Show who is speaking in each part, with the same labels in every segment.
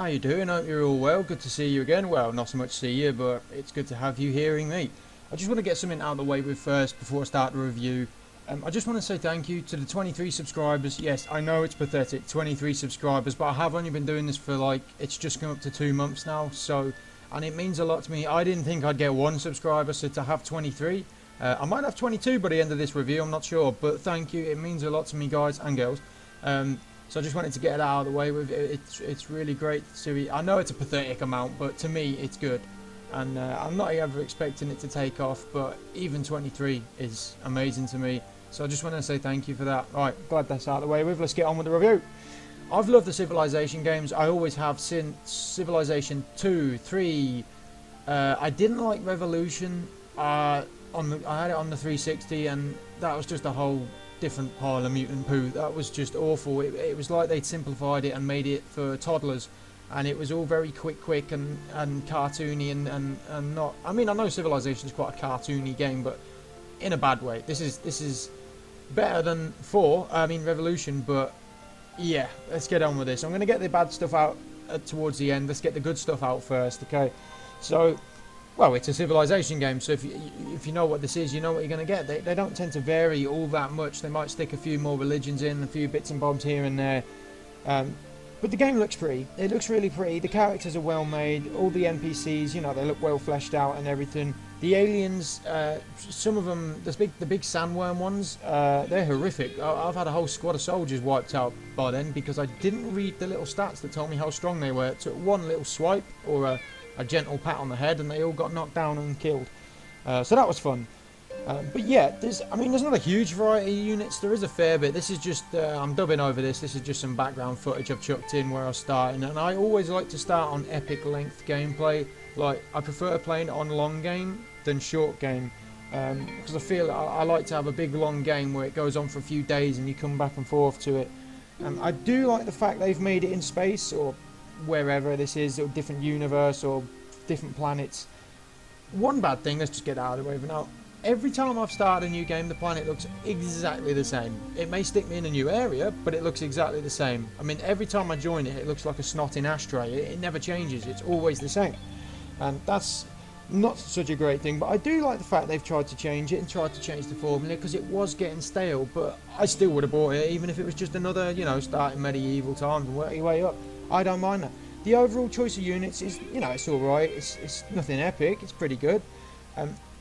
Speaker 1: How you doing? Hope you're all well. Good to see you again. Well, not so much see you, but it's good to have you hearing me. I just want to get something out of the way with first before I start the review. I just want to say thank you to the 23 subscribers. Yes, I know it's pathetic, 23 subscribers, but I have only been doing this for it's just come up to 2 months now, and it means a lot to me. I didn't think I'd get 1 subscriber, so to have 23, I might have 22 by the end of this review, I'm not sure, but thank you. It means a lot to me, guys and girls. So I just wanted to get it out of the way with it. It's really great to see. I know it's a pathetic amount, but to me it's good. And I'm not ever expecting it to take off, but even 23 is amazing to me. So I just want to say thank you for that. Right, glad that's out of the way with. Let's get on with the review. I've loved the Civilization games. I always have since Civilization 2, 3. I didn't like Revolution. I had it on the 360, and that was just a whole different pile of mutant poo. That was just awful. It was like they'd simplified it and made it for toddlers, and it was all very quick and cartoony and not. I mean, I know Civilization is quite a cartoony game, but in a bad way. This is better than 4. I mean Revolution, but yeah, let's get on with this. I'm going to get the bad stuff out towards the end. Let's get the good stuff out first, okay? So, well, it's a Civilization game, so if you know what this is, you know what you're going to get. They don't tend to vary all that much. They might stick a few more religions in, a few bits and bobs here and there. But the game looks pretty. It looks really pretty. The characters are well made. All the NPCs, you know, they look well fleshed out and everything. The aliens, some of them, the big sandworm ones, they're horrific. I've had a whole squad of soldiers wiped out by then because I didn't read the little stats that told me how strong they were. It took one little swipe or a gentle pat on the head, and they all got knocked down and killed. So that was fun. But yeah, there's not a huge variety of units. There is a fair bit. This is just, I'm dubbing over this. This is just some background footage I've chucked in where I was starting. And I always like to start on epic length gameplay. Like, I prefer playing it on long game than short game. Because I feel I like to have a big long game where it goes on for a few days and you come back and forth to it. I do like the fact they've made it in space, or wherever this is, or different universe or different planets. One bad thing, let's just get out of the way for now. Every time I've started a new game, the planet looks exactly the same. It may stick me in a new area, but it looks exactly the same. I mean, every time I join it, it looks like a snotting ashtray. It never changes. It's always the same. And that's not such a great thing, but I do like the fact they've tried to change it and tried to change the formula, because it was getting stale, but I still would have bought it, even if it was just another, you know, starting medieval times and work your way up. I don't mind that. The overall choice of units is, you know, it's alright. It's nothing epic. It's pretty good.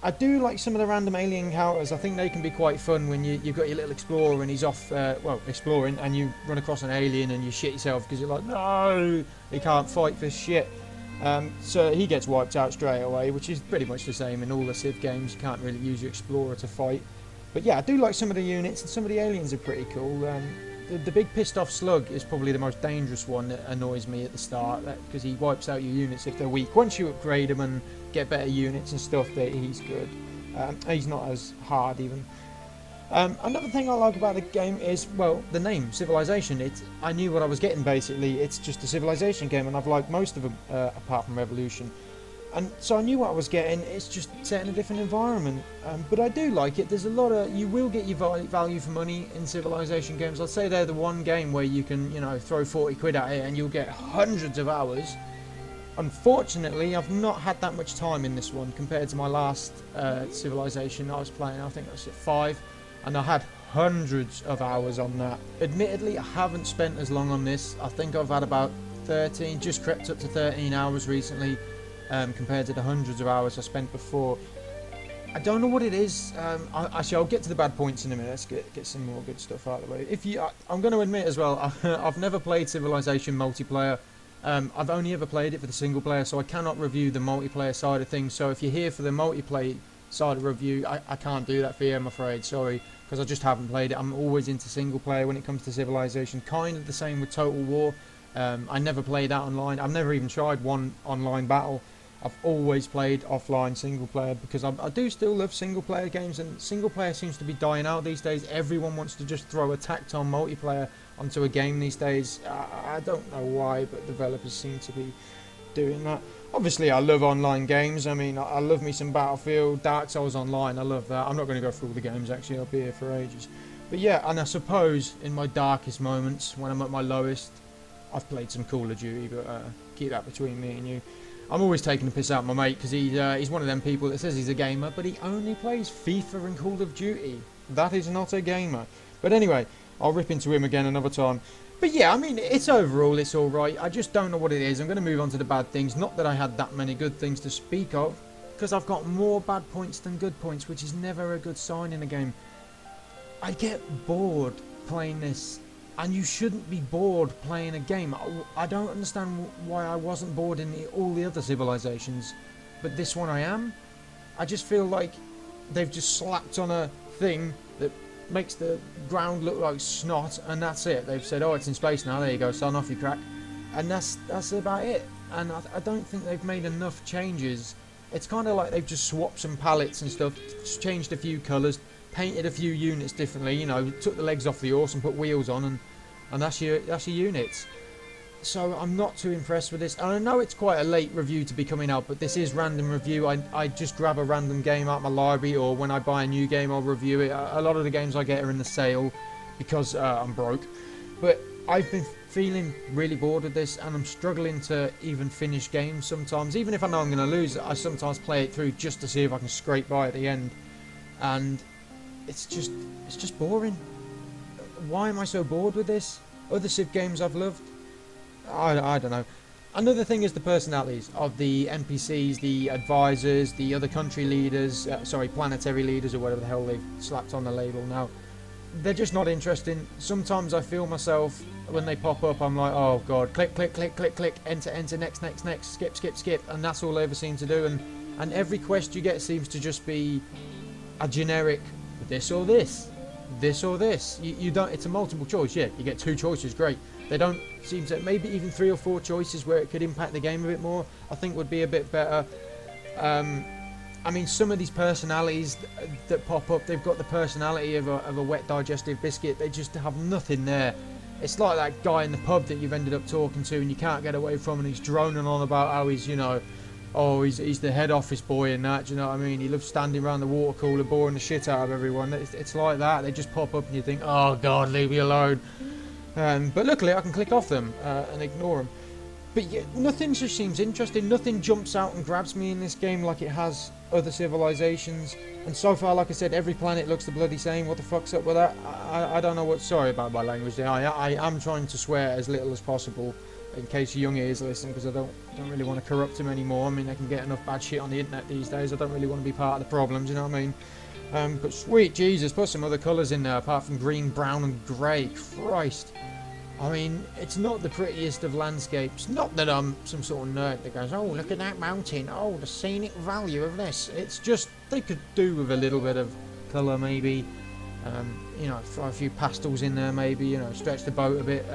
Speaker 1: I do like some of the random alien encounters. I think they can be quite fun when you've got your little explorer and he's off, well, exploring, and you run across an alien and you shit yourself because you're like, no, he can't fight for shit. So he gets wiped out straight away, which is pretty much the same in all the Civ games. You can't really use your explorer to fight. But yeah, I do like some of the units, and some of the aliens are pretty cool. The big pissed off slug is probably the most dangerous one that annoys me at the start, because he wipes out your units if they're weak. Once you upgrade them and get better units and stuff, he's good. He's not as hard even. Another thing I like about the game is, well, the name, Civilization. I knew what I was getting basically. It's just a Civilization game, and I've liked most of them apart from Revolution. And so I knew what I was getting. It's just set in a different environment. But I do like it. There's a lot of, you will get your value for money in Civilization games. I'd say they're the one game where you can, you know, throw 40 quid at it and you'll get hundreds of hours. Unfortunately, I've not had that much time in this one compared to my last Civilization I was playing. I think that's at 5, and I had hundreds of hours on that. Admittedly, I haven't spent as long on this. I think I've had about 13, just crept up to 13 hours recently. Compared to the hundreds of hours I spent before. I don't know what it is. Actually, I'll get to the bad points in a minute. Let's get some more good stuff out of the way. I'm going to admit as well, I've never played Civilization multiplayer. I've only ever played it for the single player, so I cannot review the multiplayer side of things. So if you're here for the multiplayer side of review, I can't do that for you, I'm afraid. Sorry, because I just haven't played it. I'm always into single player when it comes to Civilization. Kind of the same with Total War. I never played that online. I've never even tried one online battle. I've always played offline single player, because I do still love single player games, and single player seems to be dying out these days. Everyone wants to just throw a tacked on multiplayer onto a game these days. I don't know why, but developers seem to be doing that. Obviously, I love online games. I mean, I love me some Battlefield, Dark Souls Online. I love that. I'm not going to go through all the games, actually. I'll be here for ages. But yeah, and I suppose in my darkest moments, when I'm at my lowest, I've played some Call of Duty, but keep that between me and you. I'm always taking the piss out of my mate because he's one of them people that says he's a gamer, but he only plays FIFA and Call of Duty. That is not a gamer. But anyway, I'll rip into him again another time. But yeah, I mean, it's overall, it's alright. I just don't know what it is. I'm going to move on to the bad things. Not that I had that many good things to speak of, because I've got more bad points than good points, which is never a good sign in a game. I get bored playing this, and you shouldn't be bored playing a game. I don't understand why I wasn't bored in all the other Civilizations, but this one I am. I just feel like they've just slapped on a thing that makes the ground look like snot, and that's it. They've said, oh, it's in space now, there you go, son, off you crack. And that's about it. And I don't think they've made enough changes. It's kind of like they've just swapped some palettes and stuff, just changed a few colours, painted a few units differently, you know, took the legs off the horse and put wheels on, and that's your units. So I'm not too impressed with this. And I know it's quite a late review to be coming out, but this is random review. I just grab a random game out of my library, or when I buy a new game I'll review it. A lot of the games I get are in the sale because I'm broke. But I've been feeling really bored with this, and I'm struggling to even finish games sometimes. Even if I know I'm going to lose, I sometimes play it through just to see if I can scrape by at the end. And it's just boring. Why am I so bored with this? Other Civ games I've loved, I don't know. Another thing is the personalities of the NPCs, the advisors, the other country leaders, sorry, planetary leaders, or whatever the hell they've slapped on the label now. They're just not interesting. Sometimes I feel myself, when they pop up, I'm like, oh god, click, click, click, click, click, enter, enter, next, next, next, skip, skip, skip, and that's all they ever seem to do. And every quest you get seems to just be a generic this or this, this or this. You don't. It's a multiple choice. Yeah, you get 2 choices. Great. They don't seem to. Maybe even 3 or 4 choices where it could impact the game a bit more, I think would be a bit better. I mean, some of these personalities that pop up, they've got the personality of a wet digestive biscuit. They just have nothing there. It's like that guy in the pub that you've ended up talking to and you can't get away from, and he's droning on about how he's, you know, oh, he's the head office boy and that, do you know what I mean? He loves standing around the water cooler boring the shit out of everyone. It's like that. They just pop up and you think, oh god, leave me alone. But luckily I can click off them and ignore them. But yeah, nothing just seems interesting. Nothing jumps out and grabs me in this game like it has other Civilizations. And so far, like I said, every planet looks the bloody same. What the fuck's up with that? I don't know what... Sorry about my language there. I am trying to swear as little as possible, in case young ears listen, because I don't really want to corrupt them anymore. I mean, I can get enough bad shit on the internet these days. I don't really want to be part of the problem, do you know what I mean? But sweet Jesus, put some other colours in there apart from green, brown and grey. Christ. I mean, it's not the prettiest of landscapes. Not that I'm some sort of nerd that goes, oh, look at that mountain. Oh, the scenic value of this. It's just, they could do with a little bit of colour maybe. You know, throw a few pastels in there maybe, you know, stretch the boat a bit.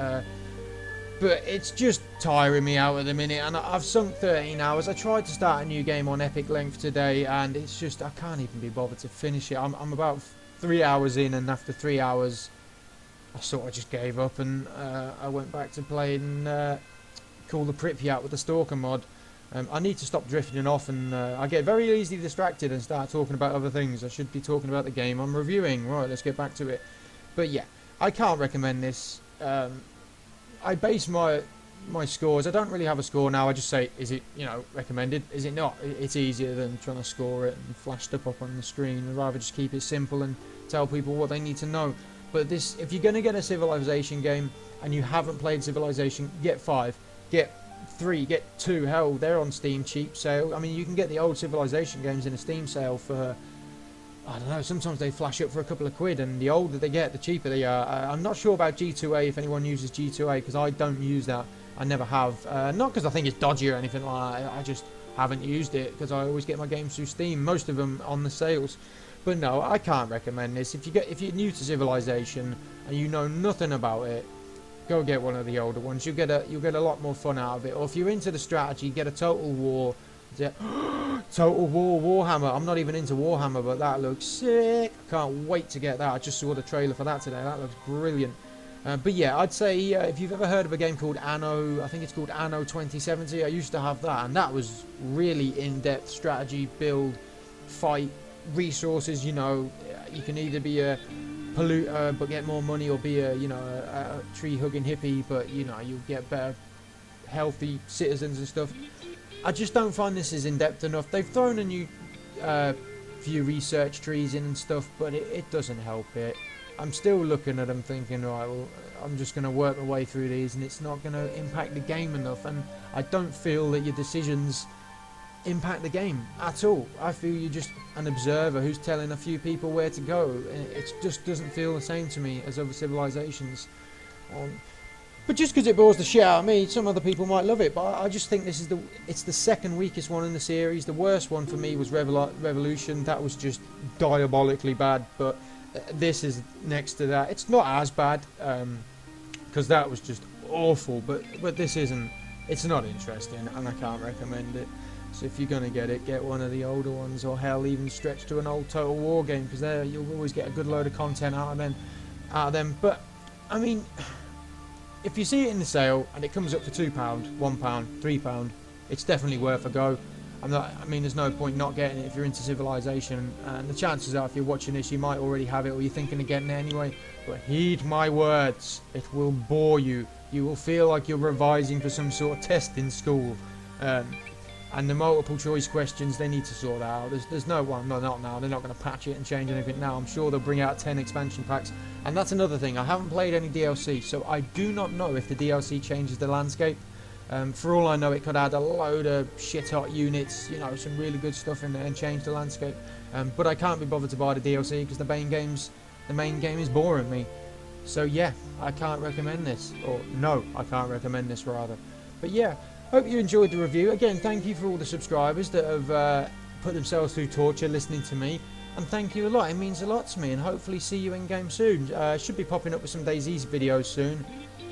Speaker 1: But it's just tiring me out at the minute, and I've sunk 13 hours. I tried to start a new game on epic length today, and it's just, I can't even be bothered to finish it. I'm about 3 hours in, and after 3 hours, I sort of just gave up, and I went back to playing Call the Pripyat with the Stalker mod. I need to stop drifting off, and I get very easily distracted and start talking about other things. I should be talking about the game I'm reviewing. Right, let's get back to it. But yeah, I can't recommend this. I base my scores. I don't really have a score now. I just say, is it, you know, recommended? Is it not? It's easier than trying to score it and flash stuff up on the screen. I'd rather just keep it simple and tell people what they need to know. But this, if you're going to get a Civilization game and you haven't played Civilization, get 5, get 3, get 2. Hell, they're on Steam cheap sale. I mean, you can get the old Civilization games in a Steam sale for, I don't know, sometimes they flash up for a couple of quid, and the older they get, the cheaper they are. I'm not sure about G2A, if anyone uses G2A, because I don't use that. I never have. Not because I think it's dodgy or anything like that. I just haven't used it, because I always get my games through Steam, most of them on the sales. But no, I can't recommend this. If you're new to Civilization and you know nothing about it, go get one of the older ones. You'll get a lot more fun out of it. Or if you're into the strategy, get a Total War. Total War Warhammer. I'm not even into Warhammer, but that looks sick. I can't wait to get that. I just saw the trailer for that today. That looks brilliant. But yeah, I'd say if you've ever heard of a game called Anno, I think it's called Anno 2070. I used to have that, and that was really in-depth strategy, build, fight, resources. You know, you can either be a polluter but get more money, or be a, you know, a tree hugging hippie but, you know, you'll get better healthy citizens and stuff. I just don't find this is in depth enough. They've thrown a new few research trees in and stuff, but it doesn't help it. I'm still looking at them thinking, right, well, I'm just going to work my way through these, and it's not going to impact the game enough. And I don't feel that your decisions impact the game at all. I feel you're just an observer who's telling a few people where to go. It just doesn't feel the same to me as other civilizations. But just because it bores the shit out of me, some other people might love it. But I just think this is it's the second weakest one in the series. The worst one for me was Revolution. That was just diabolically bad. But this is next to that. It's not as bad because that was just awful. But this isn't. It's not interesting, and I can't recommend it. So if you're gonna get it, get one of the older ones, or hell, even stretch to an old Total War game, because there you'll always get a good load of content out of them. But I mean, if you see it in the sale and it comes up for £2, £1, £3, it's definitely worth a go. I mean, there's no point not getting it if you're into Civilization, and the chances are if you're watching this you might already have it, or you're thinking of getting it anyway. But heed my words, it will bore you. You will feel like you're revising for some sort of test in school. And the multiple choice questions, they need to sort that out. There's no one, no, not now. They're not going to patch it and change anything now. I'm sure they'll bring out 10 expansion packs. And that's another thing. I haven't played any DLC, so I do not know if the DLC changes the landscape. For all I know, it could add a load of shit-hot units, you know, some really good stuff in there, and change the landscape. But I can't be bothered to buy the DLC because the main game is boring me. So yeah, I can't recommend this. Or no, I can't recommend this rather. But yeah. Hope you enjoyed the review. Again, thank you for all the subscribers that have put themselves through torture listening to me. And thank you a lot. It means a lot to me. And hopefully see you in game soon. Should be popping up with some DayZ videos soon.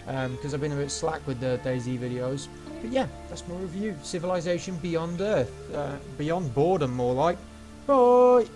Speaker 1: Because I've been a bit slack with the DayZ videos. But yeah, that's my review. Civilization Beyond Earth. Beyond Boredom, more like. Bye!